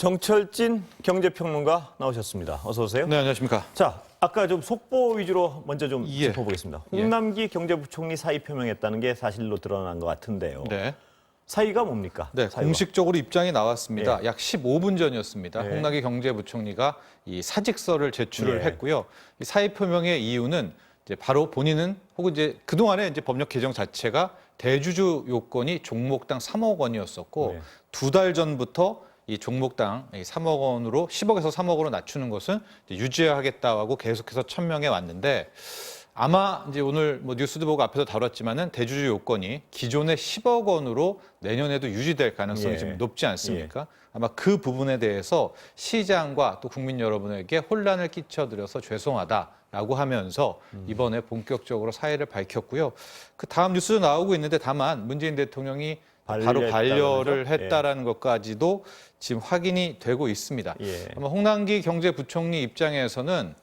정철진 경제평론가 나오셨습니다. 어서 오세요. 네, 안녕하십니까. 자, 아까 좀 속보 위주로 먼저 좀 예. 짚어보겠습니다. 홍남기 경제부총리 사의 표명했다는 게 사실로 드러난 것 같은데요. 네. 사의가 뭡니까? 네, 사의가. 공식적으로 입장이 나왔습니다. 예. 약 15분 전이었습니다. 예. 홍남기 경제부총리가 이 사직서를 제출을 예. 했고요. 이 사의 표명의 이유는 이제 바로 본인은 혹은 이제 그동안에 이제 법령 개정 자체가 대주주 요건이 종목당 3억 원이었었고 네. 2달 전부터 이 종목당 3억 원으로 10억에서 3억으로 낮추는 것은 이제 유지하겠다고 계속해서 천명해 왔는데 아마 이제 오늘 뭐 뉴스도 보고 앞에서 다뤘지만은 대주주 요건이 기존의 10억 원으로 내년에도 유지될 가능성이 예. 좀 높지 않습니까? 아마 그 부분에 대해서 시장과 또 국민 여러분에게 혼란을 끼쳐드려서 죄송하다라고 하면서 이번에 본격적으로 사의를 밝혔고요. 그 다음 뉴스도 나오고 있는데 다만 문재인 대통령이 바로 반려를 했다라는 것까지도 지금 확인이 되고 있습니다. 예. 아마 홍남기 경제부총리 입장에서는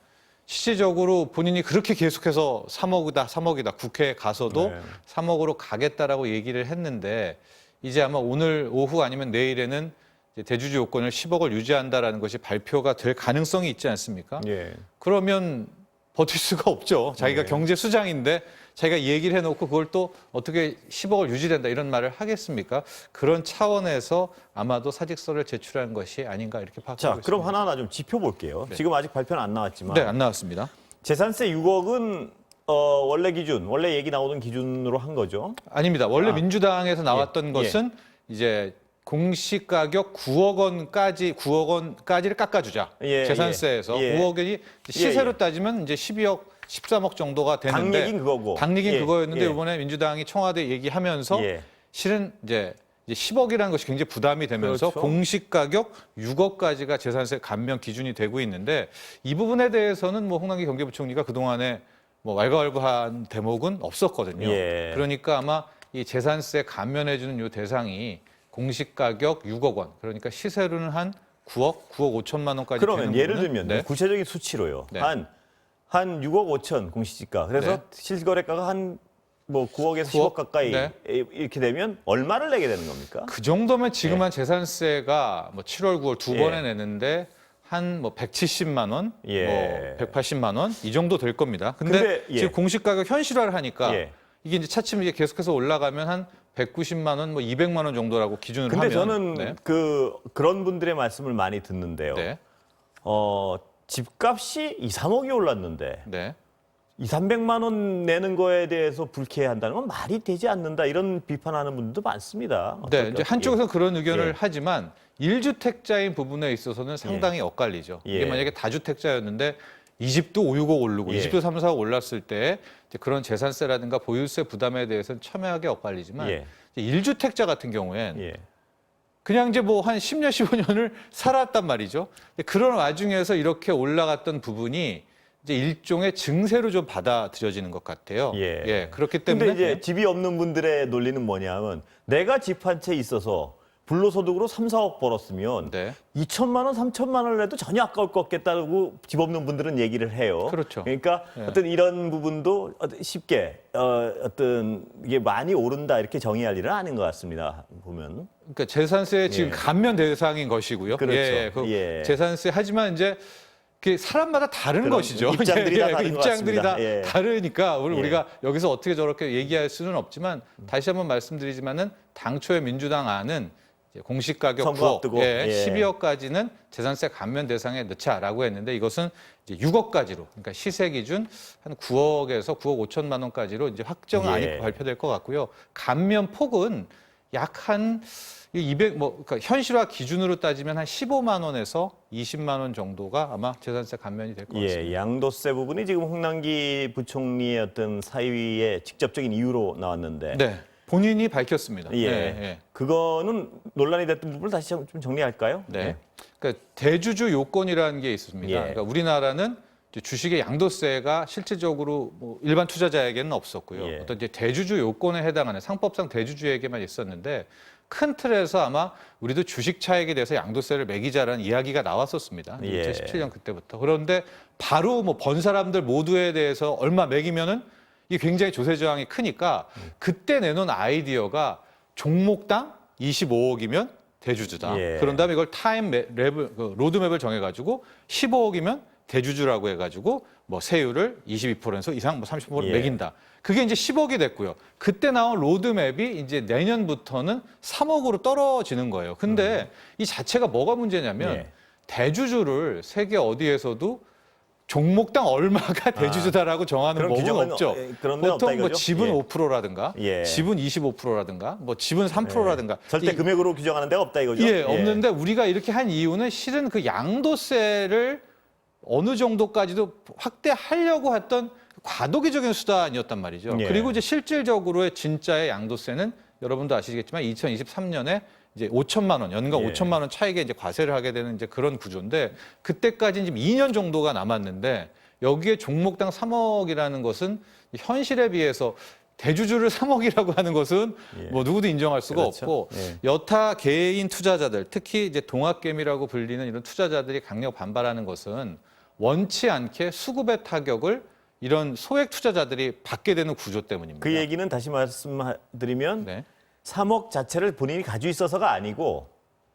실질적으로 본인이 그렇게 계속해서 3억이다 국회에 가서도 네. 3억으로 가겠다라고 얘기를 했는데 이제 아마 오늘 오후 아니면 내일에는 이제 대주주 요건을 10억을 유지한다라는 것이 발표가 될 가능성이 있지 않습니까? 예. 그러면 버틸 수가 없죠. 자기가 네. 경제수장인데 자기가 얘기를 해놓고 그걸 또 어떻게 10억을 유지된다 이런 말을 하겠습니까? 그런 차원에서 아마도 사직서를 제출한 것이 아닌가 이렇게 파악하고 자, 있습니다. 그럼 하나하나 좀 짚어볼게요. 네. 지금 아직 발표는 안 나왔지만 네, 안 나왔습니다. 재산세 6억은 원래 기준, 원래 얘기 나오던 기준으로 한 거죠. 아닙니다. 원래 아. 민주당에서 나왔던 예. 것은 이제 공시 가격 9억 원까지를 깎아주자. 예, 재산세에서 예. 9억 원이 시세로 예. 따지면 이제 12억, 13억 정도가 되는데 당 얘기는 그거고. 당 얘기는 예, 그거였는데 예. 이번에 민주당이 청와대 얘기하면서 예. 실은 이제 10억이라는 것이 굉장히 부담이 되면서 그렇죠. 공시 가격 6억까지가 재산세 감면 기준이 되고 있는데 이 부분에 대해서는 뭐 홍남기 경제부총리가 그동안에 뭐 왈가왈부한 대목은 없었거든요. 예. 그러니까 아마 이 재산세 감면해주는 이 대상이 공시 가격 6억 원, 그러니까 시세로는 한 9억 5천만 원까지 그러면 되는 예를 부분은 들면 구체적인 수치로요. 네. 한 6억 5천 공시지가. 그래서 네. 실거래가가 한 뭐 9억에서 9억? 10억 가까이 네. 이렇게 되면 얼마를 내게 되는 겁니까? 그 정도면 지금 예. 한 재산세가 뭐 7월, 9월 두 예. 번에 내는데 한 뭐 170만 원, 예. 뭐 180만 원 이 정도 될 겁니다. 근데 예. 지금 공시 가격 현실화를 하니까 예. 이게 이제 차츰 이게 계속해서 올라가면 한 190만 원, 뭐 200만 원 정도라고 기준으로 근데 하면 저는 네. 그런 분들의 말씀을 많이 듣는데요. 네. 집값이 2, 3억이 올랐는데 네. 2, 300만 원 내는 거에 대해서 불쾌해한다는 건 말이 되지 않는다. 이런 비판하는 분들도 많습니다. 네, 어떨까요? 이제 한쪽에서 그런 의견을 예. 하지만 1주택자인 부분에 있어서는 상당히 엇갈리죠. 예. 이게 만약에 다주택자였는데 이 집도 5, 6억 오르고 예. 이 집도 3, 4억 올랐을 때 이제 그런 재산세라든가 보유세 부담에 대해서는 첨예하게 엇갈리지만 예. 1주택자 같은 경우엔 예. 그냥 이제 뭐 한 10년, 15년을 살았단 말이죠. 그런 와중에서 이렇게 올라갔던 부분이 이제 일종의 증세로 좀 받아들여지는 것 같아요. 예. 그렇기 근데 때문에 이제 집이 없는 분들의 논리는 뭐냐면 내가 집 한 채 있어서 불로소득으로 3, 4억 벌었으면 네. 2천만 원, 3천만 원을 해도 전혀 아까울 것 같겠다고 집 없는 분들은 얘기를 해요. 그렇죠. 그러니까 예. 어떤 이런 부분도 쉽게 어떤 이게 많이 오른다 이렇게 정의할 일은 아닌 것 같습니다. 보면. 그러니까 재산세 지금 예. 감면 대상인 것이고요. 그렇죠. 그 예. 재산세 하지만 이제 그 사람마다 다른 그런 것이죠. 입장들이 다 그 다른 것 입장들이 다 같습니다. 예. 다르니까 예. 우리가 여기서 어떻게 저렇게 얘기할 수는 없지만 다시 한번 말씀드리지만은 당초에 민주당 안은 이제 공시 가격 선거 9억, 앞두고, 예, 예. 12억까지는 재산세 감면 대상에 넣자라고 했는데 이것은 이제 6억까지로, 그러니까 시세 기준 한 9억에서 9억 5천만 원까지로 이제 확정 안이 예. 발표될 것 같고요. 감면 폭은 약 한 200, 그러니까 현실화 기준으로 따지면 한 15만 원에서 20만 원 정도가 아마 재산세 감면이 될 것 같습니다. 예, 양도세 부분이 지금 홍남기 부총리의 어떤 사위의 직접적인 이유로 나왔는데 네, 본인이 밝혔습니다. 예. 네. 그거는 논란이 됐던 부분을 다시 좀 정리할까요? 네. 그러니까 대주주 요건이라는 게 있습니다. 예. 그러니까 우리나라는 이제 주식의 양도세가 실질적으로 뭐 일반 투자자에게는 없었고요. 예. 어떤 이제 대주주 요건에 해당하는 상법상 대주주에게만 있었는데 큰 틀에서 아마 우리도 주식 차익에 대해서 양도세를 매기자라는 이야기가 나왔었습니다. 예. 2017년 그때부터. 그런데 바로 뭐 번 사람들 모두에 대해서 얼마 매기면은 이게 굉장히 조세 저항이 크니까 그때 내놓은 아이디어가 종목당 25억이면 대주주다. 예. 그런 다음에 이걸 로드맵을 정해가지고 15억이면 대주주라고 해가지고 뭐 세율을 22% 이상 뭐 30% 예. 매긴다. 그게 이제 10억이 됐고요. 그때 나온 로드맵이 이제 내년부터는 3억으로 떨어지는 거예요. 근데 이 자체가 뭐가 문제냐면 예. 대주주를 세계 어디에서도 종목당 얼마가 대주주다라고 정하는 그런 법은 규정은 없죠. 그런 데는 없다 보통 뭐 이거죠? 지분 예. 5%라든가 예. 지분 25%라든가 뭐 지분 3%라든가 절대 금액으로 규정하는 데가 없다 이거죠? 예, 없는데 우리가 이렇게 한 이유는 실은 그 양도세를 어느 정도까지도 확대하려고 했던 과도기적인 수단이었단 말이죠. 예. 그리고 이제 실질적으로의 진짜의 양도세는 여러분도 아시겠지만 2023년에 이제 5천만 원, 연간 예. 5천만 원 차익에 이제 과세를 하게 되는 이제 그런 구조인데 그때까지 지금 2년 정도가 남았는데 여기에 종목당 3억이라는 것은 현실에 비해서 대주주를 3억이라고 하는 것은 예. 뭐 누구도 인정할 수가 그렇죠. 없고 예. 여타 개인 투자자들 특히 이제 동학개미라고 불리는 이런 투자자들이 강력 반발하는 것은 원치 않게 수급의 타격을 이런 소액 투자자들이 받게 되는 구조 때문입니다. 그 얘기는 다시 말씀드리면 네. 3억 자체를 본인이 가지고 있어서가 아니고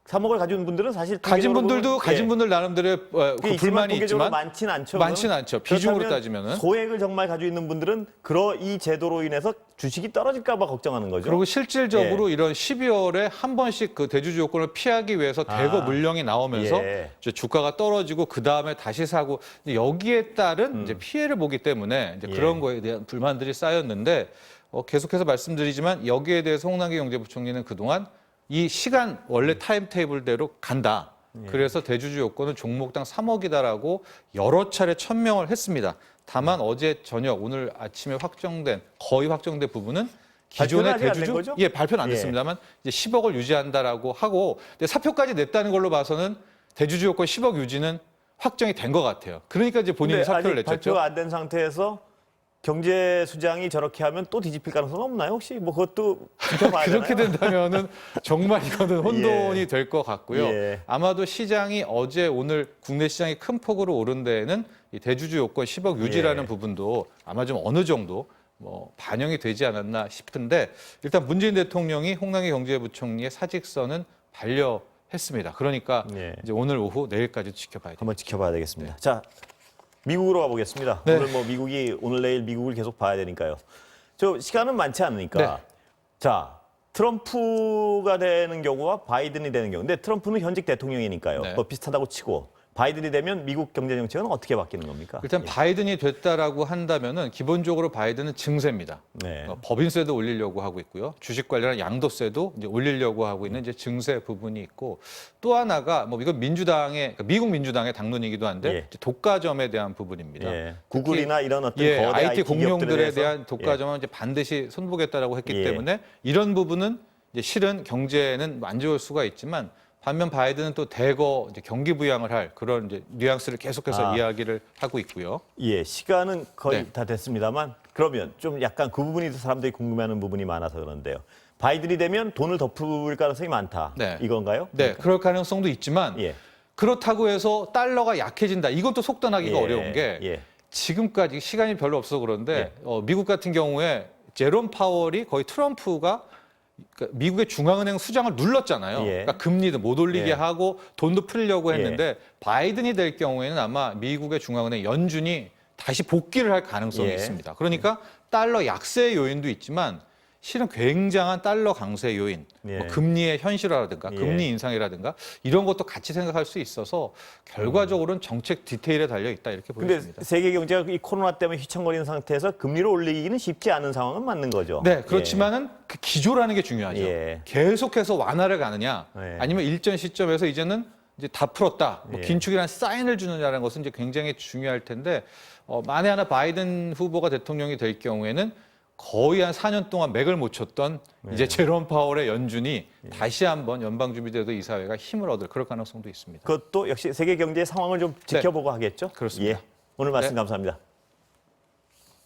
3억을 가진 분들은 사실 가진 통계적으로 분들도 보면, 가진 분들 나름대로의 그게 불만이 통계적으로 있지만 많지는 않죠. 많지는 않죠. 비중으로 그렇다면 따지면은. 소액을 정말 가지고 있는 분들은 이 제도로 인해서 주식이 떨어질까 봐 걱정하는 거죠. 그리고 실질적으로 이런 12월에 한 번씩 그 대주주 요건을 피하기 위해서 대거 물량이 나오면서 예. 이제 주가가 떨어지고 그 다음에 다시 사고 여기에 따른 이제 피해를 보기 때문에 이제 그런 예. 거에 대한 불만들이 쌓였는데 계속해서 말씀드리지만 여기에 대해서 홍남기 경제부총리는 그동안 이 시간 원래 타임 테이블대로 간다. 그래서 대주주 요건은 종목당 3억이다라고 여러 차례 천명을 했습니다. 다만 어제 저녁 오늘 아침에 거의 확정된 부분은 기존의 발표는 아직 안된 대주주 거죠? 발표는 안 예. 됐습니다만 이제 10억을 유지한다라고 하고 근데 사표까지 냈다는 걸로 봐서는 대주주 요건 10억 유지는 확정이 된 것 같아요. 그러니까 이제 본인이 근데 사표를 아직 냈죠. 발표가 안 된 상태에서 경제수장이 저렇게 하면 또 뒤집힐 가능성 없나요? 혹시 뭐 그것도 지켜봐야 그렇게 되나요? 된다면은 정말 이거는 혼돈이 될 것 같고요. 예. 아마도 시장이 어제 오늘 국내 시장이 큰 폭으로 오른 데에는 이 대주주 요건 10억 유지라는 예. 부분도 아마 좀 어느 정도 뭐 반영이 되지 않았나 싶은데 일단 문재인 대통령이 홍남기 경제부총리의 사직서는 반려했습니다. 그러니까 예. 이제 오늘 오후 내일까지 지켜봐야 돼요. 한번 지켜봐야 되겠습니다. 자, 미국으로 가보겠습니다. 네. 오늘 뭐 오늘 내일 미국을 계속 봐야 되니까요. 저 시간은 많지 않으니까. 네. 자, 트럼프가 되는 경우와 바이든이 되는 경우. 근데 트럼프는 현직 대통령이니까요. 네. 뭐 비슷하다고 치고 바이든이 되면 미국 경제 정책은 어떻게 바뀌는 겁니까? 일단 예. 바이든이 됐다라고 한다면은 기본적으로 바이든은 증세입니다. 네. 법인세도 올리려고 하고 있고요. 주식 관련한 양도세도 이제 올리려고 하고 있는 이제 증세 부분이 있고 또 하나가 뭐 이건 그러니까 미국 민주당의 당론이기도 한데 예. 이제 독과점에 대한 부분입니다. 예. 구글이나 이런 어떤 예, 거대 IT 기업들에 공룡들에 대해서 대한 독과점은 이제 반드시 손보겠다라고 했기 예. 때문에 이런 부분은 이제 실은 경제는 안 좋을 수가 있지만 반면 바이든은 또 대거 이제 경기 부양을 할 그런 이제 뉘앙스를 계속해서 이야기를 하고 있고요. 예, 시간은 거의 네. 다 됐습니다만 그러면 좀 약간 그 부분이 사람들이 궁금해하는 부분이 많아서 그런데요. 바이든이 되면 돈을 덮을 가능성이 많다. 네. 이건가요? 네, 그럴 가능성도 있지만 예. 그렇다고 해서 달러가 약해진다. 이것도 속단하기가 예, 어려운 게 예. 지금까지 시간이 별로 없어서 그런데 미국 같은 경우에 제롬 파월이 거의 트럼프가 그러니까 미국의 중앙은행 수장을 눌렀잖아요. 예. 그러니까 금리도 못 올리게 예. 하고 돈도 풀려고 했는데 바이든이 될 경우에는 아마 미국의 중앙은행 연준이 다시 복귀를 할 가능성이 예. 있습니다. 그러니까 달러 약세 요인도 있지만 실은 굉장한 달러 강세 요인, 예. 뭐 금리의 현실화라든가 예. 금리 인상이라든가 이런 것도 같이 생각할 수 있어서 결과적으로는 정책 디테일에 달려 있다 이렇게 근데 보입니다. 세계 경제가 이 코로나 때문에 휘청거리는 상태에서 금리를 올리기는 쉽지 않은 상황은 맞는 거죠. 네, 그렇지만은 그 기조라는 게 중요하죠. 예. 계속해서 완화를 가느냐, 예. 아니면 일정 시점에서 이제는 이제 다 풀었다, 뭐 예. 긴축이라는 사인을 주느냐라는 것은 이제 굉장히 중요할 텐데 만에 하나 바이든 후보가 대통령이 될 경우에는 거의 한 4년 동안 맥을 못 쳤던 이제 제롬 파월의 연준이 다시 한번 연방준비제도 이사회가 힘을 얻을 그럴 가능성도 있습니다. 그것도 역시 세계 경제의 상황을 좀 지켜보고 하겠죠. 그렇습니다. 예. 오늘 말씀 네. 감사합니다.